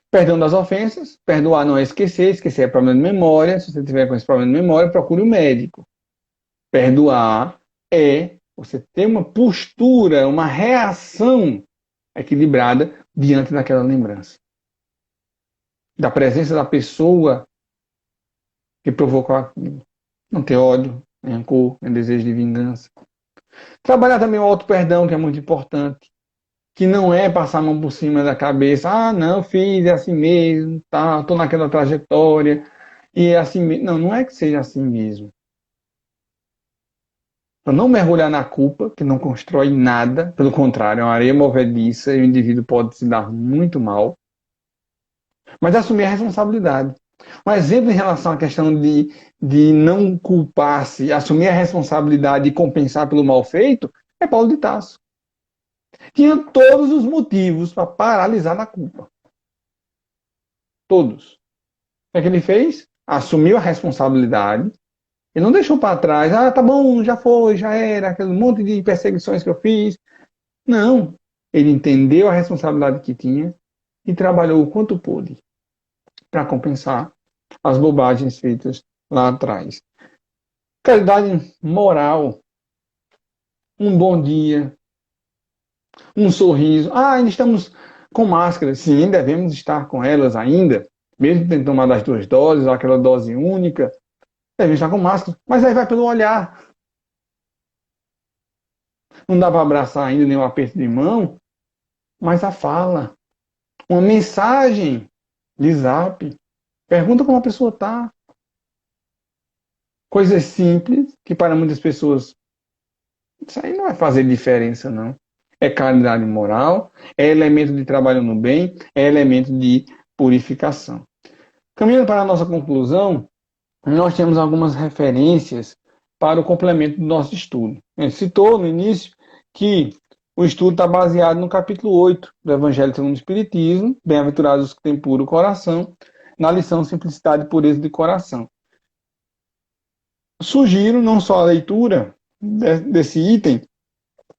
Perdão das ofensas, perdoar não é esquecer, esquecer é problema de memória. Se você tiver com esse problema de memória, procure o médico. Perdoar é você ter uma postura, uma reação equilibrada diante daquela lembrança. Da presença da pessoa que provocou aquilo. Não ter ódio, nem rancor, nem desejo de vingança. Trabalhar também o auto-perdão, que é muito importante. Que não é passar a mão por cima da cabeça. Ah, não, fiz, é assim mesmo, tá, tô naquela trajetória, e é assim mesmo. Não, não é que seja assim mesmo. Para não mergulhar na culpa, que não constrói nada, pelo contrário, é uma areia movediça e o indivíduo pode se dar muito mal. Mas assumir a responsabilidade. Um exemplo em relação à questão de não culpar-se, assumir a responsabilidade e compensar pelo mal feito, é Paulo de Tarso. Tinha todos os motivos para paralisar na culpa. Todos. O que ele fez? Assumiu a responsabilidade e não deixou para trás. Ah, tá bom, já foi, já era, aquele monte de perseguições que eu fiz. Não. Ele entendeu a responsabilidade que tinha e trabalhou o quanto pôde para compensar as bobagens feitas lá atrás. Qualidade moral, um bom dia, um sorriso. Ah, ainda estamos com máscaras. Sim, devemos estar com elas ainda, mesmo tendo tomado as 2 doses, ou aquela dose única, devemos estar com máscara. Mas aí vai pelo olhar. Não dá para abraçar ainda nem um aperto de mão, mas a fala, uma mensagem de zap, pergunta como a pessoa está. Coisas simples que para muitas pessoas isso aí não vai fazer diferença, não. É qualidade moral, é elemento de trabalho no bem, é elemento de purificação. Caminhando para a nossa conclusão, nós temos algumas referências para o complemento do nosso estudo. A gente citou no início que o estudo está baseado no capítulo 8 do Evangelho segundo o Espiritismo, Bem-aventurados os que têm puro coração, na lição Simplicidade e Pureza de Coração. Sugiro não só a leitura desse item,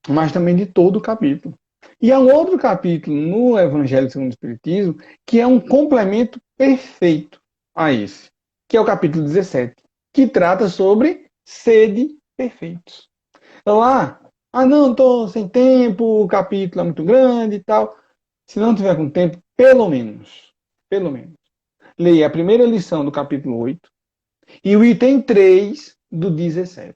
mas também de todo o capítulo. E há um outro capítulo no Evangelho segundo o Espiritismo que é um complemento perfeito a esse, que é o capítulo 17, que trata sobre sede perfeitos. Então lá, não, estou sem tempo, o capítulo é muito grande e tal. Se não tiver com tempo, pelo menos, leia a primeira lição do capítulo 8 e o item 3 do 17.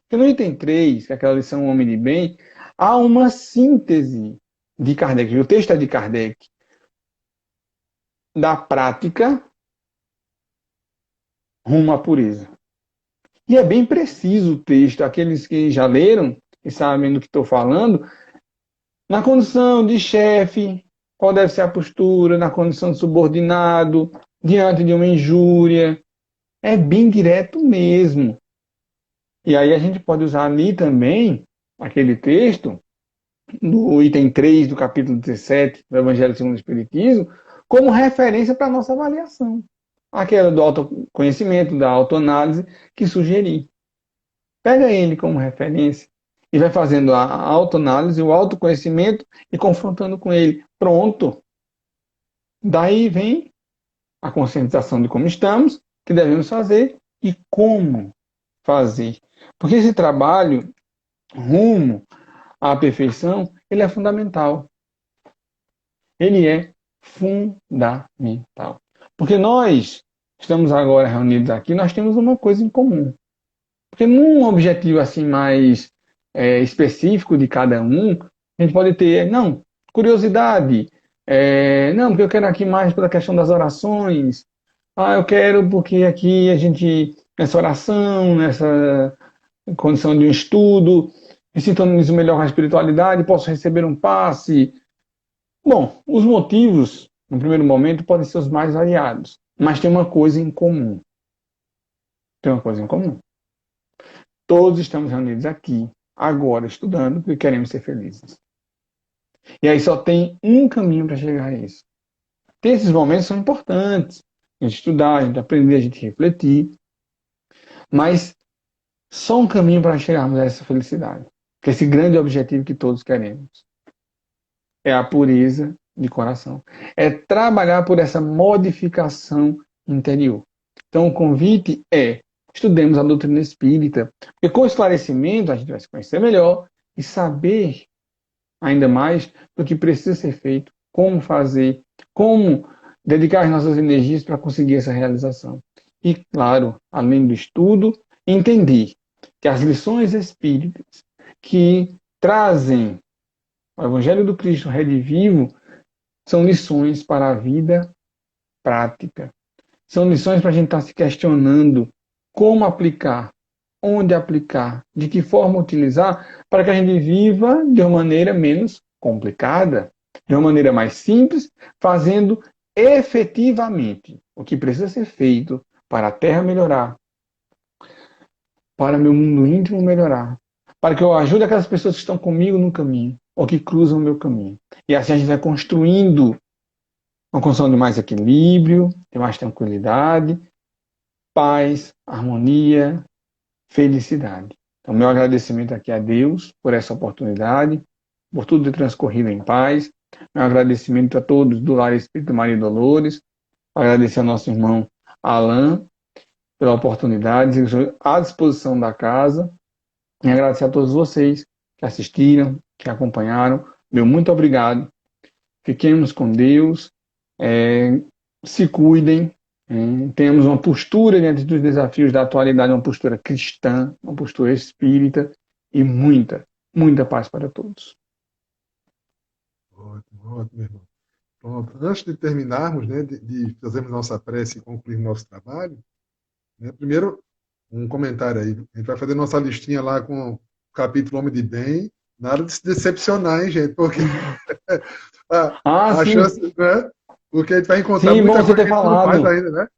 Porque no item 3, que é aquela lição Homem de Bem, há uma síntese de Kardec, o texto é de Kardec, da prática rumo à pureza. E é bem preciso o texto, aqueles que já leram e sabem do que estou falando, na condição de chefe, qual deve ser a postura, na condição de subordinado, diante de uma injúria. É bem direto mesmo. E aí a gente pode usar ali também aquele texto no item 3 do capítulo 17 do Evangelho segundo o Espiritismo, como referência para a nossa avaliação. Aquela do autoconhecimento, da autoanálise que sugeri. Pega ele como referência e vai fazendo a autoanálise, o autoconhecimento e confrontando com ele. Pronto. Daí vem a conscientização de como estamos, que devemos fazer e como fazer. Porque esse trabalho rumo à perfeição, ele é fundamental. Ele é fundamental. Porque nós estamos agora reunidos aqui, nós temos uma coisa em comum. Porque num objetivo assim mais específico de cada um, a gente pode ter, não, curiosidade, não, porque eu quero aqui mais pela questão das orações, eu quero porque aqui a gente, nessa oração, nessa condição de um estudo, me sintonizo melhor com a espiritualidade, posso receber um passe. Bom, os motivos, no primeiro momento, podem ser os mais variados, mas tem uma coisa em comum. Tem uma coisa em comum. Todos estamos reunidos aqui, agora, estudando, porque queremos ser felizes. E aí só tem um caminho para chegar a isso. Esses momentos são importantes, A gente estudar, a gente aprender, a gente refletir. Mas só um caminho para chegarmos a essa felicidade. Que é esse grande objetivo que todos queremos. É a pureza de coração. É trabalhar por essa modificação interior. Então o convite é: estudemos a doutrina espírita, porque com esclarecimento a gente vai se conhecer melhor e saber ainda mais do que precisa ser feito, como fazer, como dedicar as nossas energias para conseguir essa realização. E, claro, além do estudo, entender que as lições espíritas que trazem o Evangelho do Cristo redivivo são lições para a vida prática. São lições para a gente estar se questionando como aplicar, onde aplicar, de que forma utilizar, para que a gente viva de uma maneira menos complicada, de uma maneira mais simples, fazendo efetivamente o que precisa ser feito para a Terra melhorar, para meu mundo íntimo melhorar, para que eu ajude aquelas pessoas que estão comigo no caminho, ou que cruzam o meu caminho. E assim a gente vai construindo uma construção de mais equilíbrio, de mais tranquilidade, paz, harmonia, felicidade. Então, meu agradecimento aqui a Deus por essa oportunidade, por tudo ter transcorrido em paz. Meu agradecimento a todos do Lar Espírita Maria Dolores. Agradecer ao nosso irmão Alain pela oportunidade, à disposição da casa. E agradecer a todos vocês que assistiram, que acompanharam. Meu muito obrigado. Fiquemos com Deus. Se cuidem. Temos uma postura diante dos desafios da atualidade, uma postura cristã, uma postura espírita e muita, muita paz para todos. Ótimo, ótimo, irmão. Pronto. Antes de terminarmos, né, de fazermos nossa prece e concluir nosso trabalho, né, primeiro, um comentário aí. A gente vai fazer nossa listinha lá com o capítulo Homem de Bem. Nada de se decepcionar, hein, gente? Porque a Sim. chance, né? Porque a gente vai encontrar Sim, muita bom você coisa que ter a gente não faz falado. ainda, né?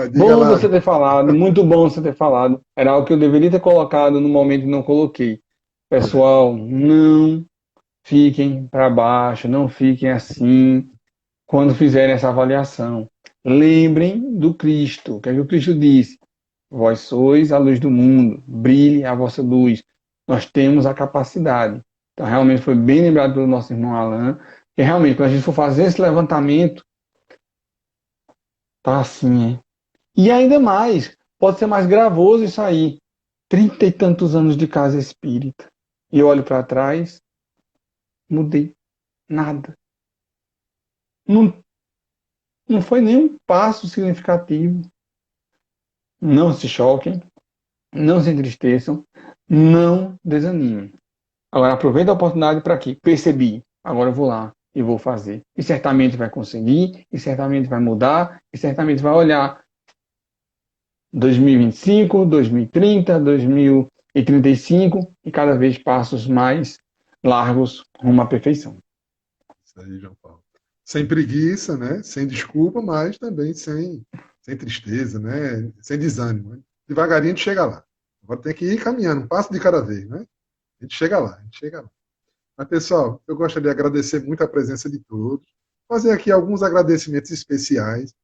Diga Bom lá. você ter falado, muito bom você ter falado. Era algo que eu deveria ter colocado no momento e não coloquei. Pessoal, não fiquem para baixo, não fiquem assim quando fizerem essa avaliação. Lembrem do Cristo. O que é que o Cristo disse? Vós sois a luz do mundo, brilhe a vossa luz. Nós temos a capacidade. Então, realmente foi bem lembrado pelo nosso irmão Alain, que realmente, quando a gente for fazer esse levantamento, tá assim, hein? E ainda mais, pode ser mais gravoso isso aí. 30 e tantos anos de casa espírita. E eu olho para trás, mudei. Nada. Não, não foi nenhum passo significativo. Não se choquem, não se entristeçam, não desanimem. Agora aproveita a oportunidade para quê? Percebi. Agora eu vou lá e vou fazer. E certamente vai conseguir, e certamente vai mudar, e certamente vai olhar 2025, 2030, 2035 e cada vez passos mais largos rumo à perfeição. Isso aí, João Paulo. Sem preguiça, né? Sem desculpa, mas também sem tristeza, né? Sem desânimo. Né? Devagarinho a gente chega lá. Agora tem que ir caminhando, um passo de cada vez, né? A gente chega lá, a gente chega lá. Mas, pessoal, eu gostaria de agradecer muito a presença de todos, fazer aqui alguns agradecimentos especiais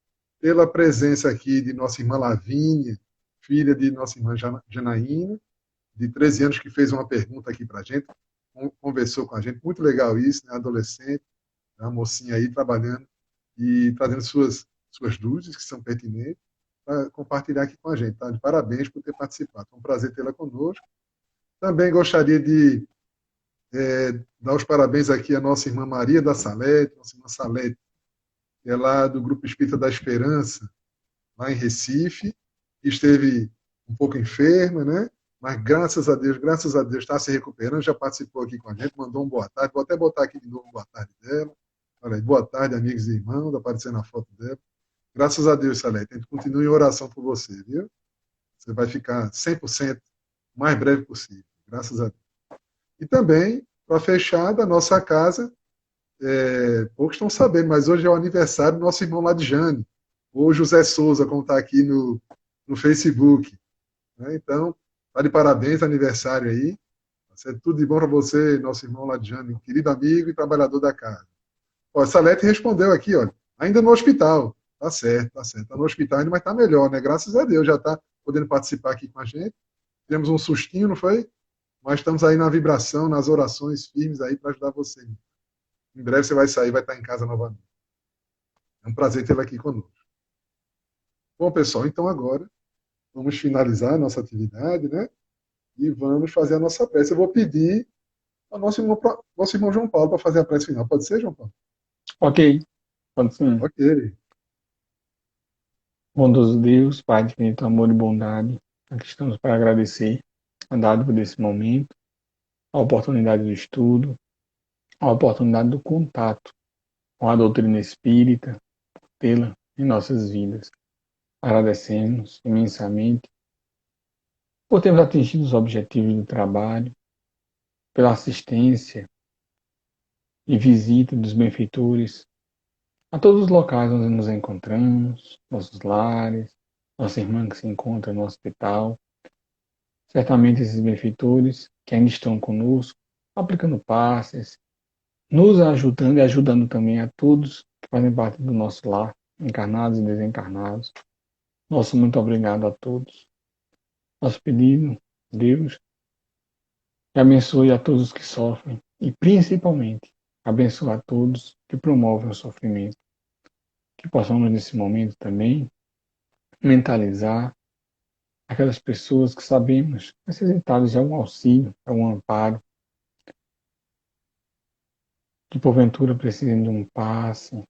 pela presença aqui de nossa irmã Lavínia, filha de nossa irmã Janaína, de 13 anos, que fez uma pergunta aqui para a gente, conversou com a gente, muito legal isso, né? Adolescente, uma mocinha aí trabalhando e trazendo suas dúvidas, que são pertinentes, para compartilhar aqui com a gente. Tá? De parabéns por ter participado. Foi um prazer tê-la conosco. Também gostaria de dar os parabéns aqui à nossa irmã Maria da Salete, nossa irmã Salete, que é lá do Grupo Espírita da Esperança, lá em Recife, que esteve um pouco enferma, né? Mas graças a Deus, está se recuperando, já participou aqui com a gente, mandou um boa tarde, vou até botar aqui de novo boa tarde dela. Olha aí, boa tarde, amigos e irmãos, aparecendo a foto dela. Graças a Deus, Salete, a gente continua em oração por você, viu? Você vai ficar 100% o mais breve possível, graças a Deus. E também, para fechar, da nossa casa, poucos estão sabendo, mas hoje é o aniversário do nosso irmão lá de Jane, ou José Souza, como está aqui no Facebook. Né? Então, tá de parabéns, aniversário aí. Tudo de bom para você, nosso irmão lá de Jane, querido amigo e trabalhador da casa. Ó, Salete respondeu aqui, olha, ainda no hospital. Tá certo, tá certo. Tá no hospital ainda, mas tá melhor, né? Graças a Deus, já tá podendo participar aqui com a gente. Temos um sustinho, não foi? Mas estamos aí na vibração, nas orações firmes aí para ajudar você. Em breve você vai sair, vai estar em casa novamente. É um prazer tê-lo aqui conosco. Bom, pessoal, então agora vamos finalizar a nossa atividade, né? E vamos fazer a nossa prece. Eu vou pedir ao nosso irmão João Paulo para fazer a prece final. Pode ser, João Paulo? Ok, pode sim. Ok. Bondoso Deus, Pai de infinito amor e bondade, aqui estamos para agradecer a dádiva desse momento, a oportunidade do estudo, a oportunidade do contato com a doutrina espírita, tê-la em nossas vidas. Agradecemos imensamente por termos atingido os objetivos do trabalho, pela assistência e visita dos benfeitores a todos os locais onde nos encontramos, nossos lares, nossa irmã que se encontra no hospital. Certamente esses benfeitores que ainda estão conosco, aplicando passes, nos ajudando e ajudando também a todos que fazem parte do nosso lar, encarnados e desencarnados. Nosso muito obrigado a todos. Nosso pedido, Deus, que abençoe a todos os que sofrem e, principalmente, abençoe a todos que promovem o sofrimento. Que possamos, nesse momento também, mentalizar aquelas pessoas que sabemos necessitadas de algum auxílio, algum amparo, que porventura precisem de um passe,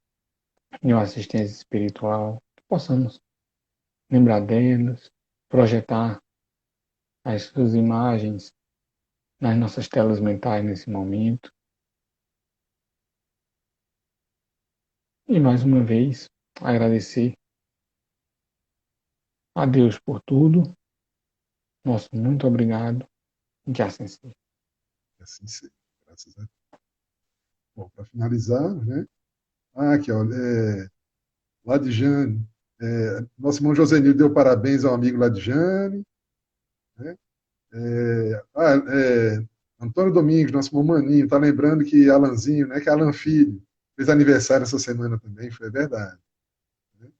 de uma assistência espiritual, que possamos lembrar delas, projetar as suas imagens nas nossas telas mentais nesse momento. E mais uma vez, agradecer a Deus por tudo. Nosso muito obrigado e que assim seja. Assim seja. Graças a Deus. Bom, para finalizar, né? Ah, aqui, ó, Ladjane. Nosso irmão Josenil deu parabéns ao amigo Ladjane. Né? Antônio Domingos, nosso irmão Maninho, tá lembrando que Alanzinho, né, que é Alan Filho, fez aniversário essa semana também, foi verdade. Né?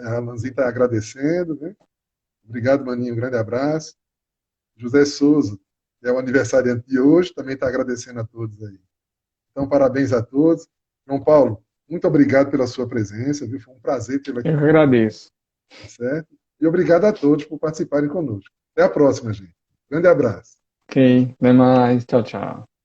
Alanzinho está agradecendo, né? Obrigado, Maninho, um grande abraço. José Souza, que é o aniversariante de hoje, também está agradecendo a todos aí. Então, parabéns a todos. João Paulo, muito obrigado pela sua presença, viu? Foi um prazer tê-lo aqui Eu que conosco, agradeço. tá certo? E obrigado a todos por participarem conosco. Até a próxima, gente. Grande abraço. Ok, até mais. Tchau, tchau.